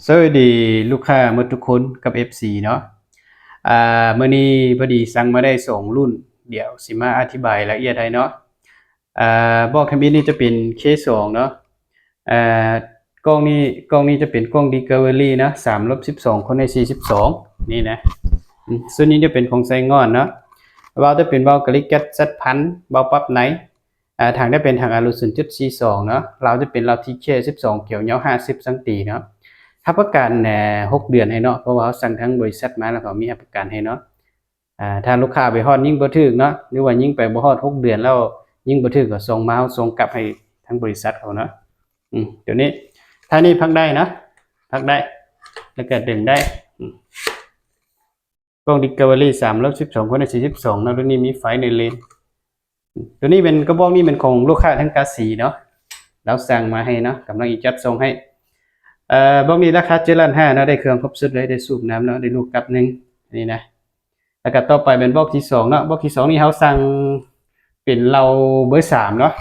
สวัสดีลูกค้าหมดทุกคนกับ FC เนาะมื้อนี้พอดีสั่งมาได้2 รุ่นเดี๋ยวสิมาอธิบายละเอียดให้เนาะบอกทางนี้นี่จะเป็น K2 เนาะอ่ากล้องนี้จะเป็นกล้อง Discovery นะ3-12คนใน42นี่นะส่วนนี้จะเป็นของไซงอนเนาะเว้าจะเป็นเว้ากะลิกแก๊สZ1000เว้าปรับไหนทางได้เป็นทางอลู 0.42 เนาะเราจะเป็นเรา TK 12เกี่ยวยาว50ซังตีเนาะรับประกัน6 เดือนให้เนาะเพราะว่าสั่งทั้งบริษัทมาแล้วก็มีรับประกันให้เนาะถ้าลูกค้าไปฮอดยิ่งบ่ถึกเนาะหรือว่ายิ่งไปบ่ฮอด6 เดือนแล้วยิ่งบ่ถึกก็ส่งมาส่งกลับให้ทั้งบริษัทเขาเนาะเดี๋ยวนี้ถ้านี่พักได้นะพักได้แล้วก็ดึงได้กล้อง Discovery 3-12คนใน42เนาะตัวนี้มีไฟในเลนตัวนี้เป็นกระบอกนี้เป็นของลูกค้าทั้งกาสีเนาะเราสั่งมาให้เนาะกำลังอีจัดส่งให้บอกนี้ราคา7,500,000เนาะได้เครื่องครบสุดเลยได้สูบน้ำเนาะได้ลูกกลับนึงนี่นะแล้วก็ต่อไปเป็นบอกที่2เนาะบอกที่2นี่เฮาสั่งเป็นเราเบอร์3เนาะ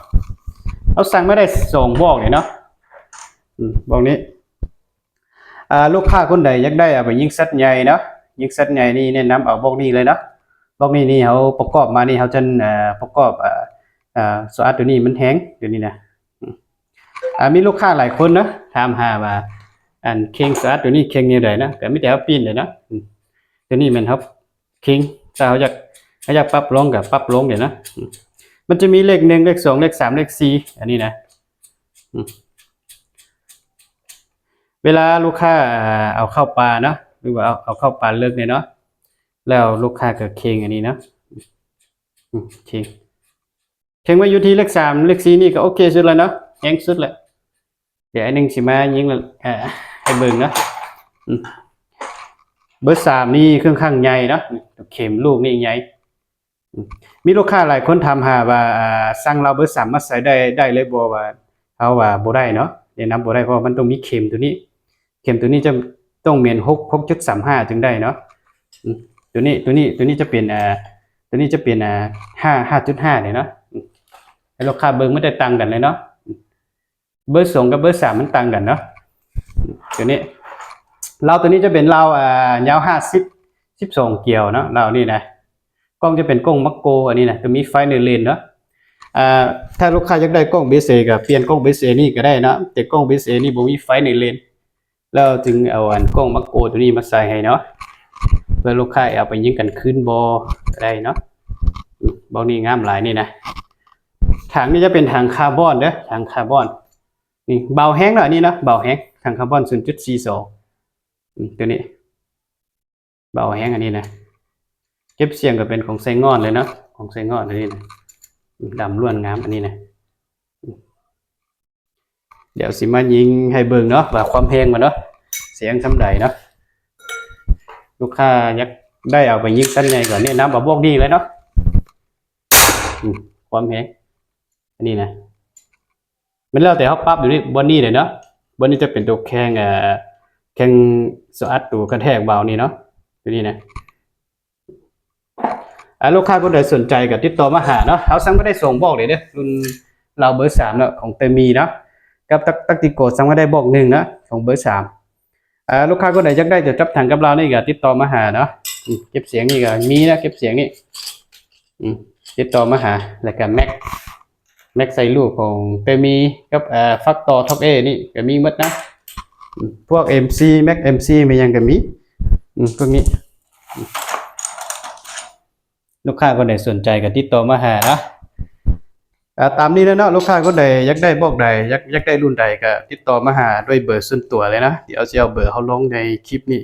เฮาสั่งไม่ได้2บอกเลยเนาะบอกนี้ลูกค้าคนใดอยากได้เอาไปยิงสัตว์ใหญ่เนาะยิงสัตว์ใหญ่นี่แนะนำเอาบอกนี้เลยเนาะบอกนี้เฮาประกอบมานี่เฮาจะประกอบสวัสดิ์ตัวนี้มันแห้งเดี๋ยวนี้นะมีลูกค้าหลายคนเนาะถามหาว่าอันเข่งสวัสดิ์ตัวนี้เข่งนี่ได้นะแต่ไม่ได้เฮาปีนเลยเนาะตัวนี้มันครับเข่งถ้าเฮาอยากปรับลงก็ปรับลงเดี๋ยวนะมันจะมีเลข1เลข2เลข3เลข4อันนี้นะเวลาลูกค้าเอาเข้าปลาเนาะหรือว่าเอาเข้าปลาเลิกเนี่ยเนาะแล้วลูกค้าก็เข่งอันนี้เนาะเข่งไว้อยู่ที่เลข3เลข4นี่ก็โอเคสุดแล้วเนาะแห้งสุดแล้วเดี๋ยวอันนึงสิมายิงให้เบิ่งเนาะเบอร์3นี่ค่อนข้างใหญ่เนาะเข็มลูกนี่ใหญ่มีลูกค้าหลายคนถามหาว่าสั่งเราเบอร์3มาใส่ได้เลยบ่ว่าเฮาว่าบ่ได้เนาะแนะนำบ่ได้เพราะมันต้องมีเข็มตัวนี้จะต้องเมียน6.35จึงได้เนาะตัวนี้จะเป็นตัวนี้จะเป็น5.5เนี่ยเนาะให้ลูกค้าเบิ่งมันได้ต่างกันเลยเนาะเบอร์2กับเบอร์3มันต่างกันเนาะตัวนี้เราตัวนี้จะเป็นเรายาว12เกี่ยวเนาะเรานี่นะกล้องจะเป็นกล้องมักโกอันนี้นะจะมีไฟในเลนเนาะถ้าลูกค้าอยากได้กล้องเบสเอก็เปลี่ยนกล้องเบสเอนี่ก็ได้นะแต่กล้องเบสเอนี่บ่มีไฟในเลนแล้วจึงเอาอันกล้องมักโกตัวนี้มาใส่ให้เนาะเพื่อลูกค้าเอาไปยิงกันขึ้นบอได้เนาะบอนี่งามหลายนี่นะถังนี้จะเป็นถังคาร์บอนเด้อถังคาร์บอนนี่เบาแห้งหน่อยนี่นะเบาแห้งถังคาร์บอน 0.42 ตัวนี้เบาแห้งอันนี้นะเก็บเสียงก็เป็นของไซงอนเลยเนาะของไซงอนอันนี้นะดำล้วนงามอันนี้นะเดี๋ยวสิมายิงให้เบิ่งเนาะว่าความเพลงมันเนาะเสียงทำใดเนาะลูกค้าอยากได้เอาไปยิงสั้นใหญ่ก่อนนี่น้ำบะบวกดีเลยเนาะความเพลงอันนี้นะมันแล้วแต่เขาปรับอยู่นี่บนนี้เลยเนาะบนนี้จะเป็นตัวแข้งสวัสดิ์ตัวกระแทกเบานี่เนาะตัวนี้นะลูกค้าคนใดสนใจกับติดต่อมาหาเนาะเขาสั่งไม่ได้ส่งบอกเลยเด้อรุ่นเราเบอร์3เนาะของเตมีเนาะกับตักติโกสั่งไม่ได้บอก1นะของเบอร์3ลูกค้าคนใดอยากได้จะจับถังกับเรานี่ก็ติดต่อมาหาเนาะเก็บเสียงนี่ก็มีนะเก็บเสียงนี่ติดต่อมาหาแล้วก็แม็กใส่ลูกของเตมีกับฟักต่อท็อปเอนี่ก็มีหมดนะพวก MC แม็ก MC มันยังก็มีพวกนี้ลูกค้าคนใดสนใจก็ติดต่อมาหานะตามนี้แล้วเนาะลูกค้าคนใดอยากได้บอกใดอยากได้รุ่นใดก็ติดต่อมาหาด้วยเบอร์ส่วนตัวเลยนะเดี๋ยวจะเอาเบอร์เขาลงในคลิปนี้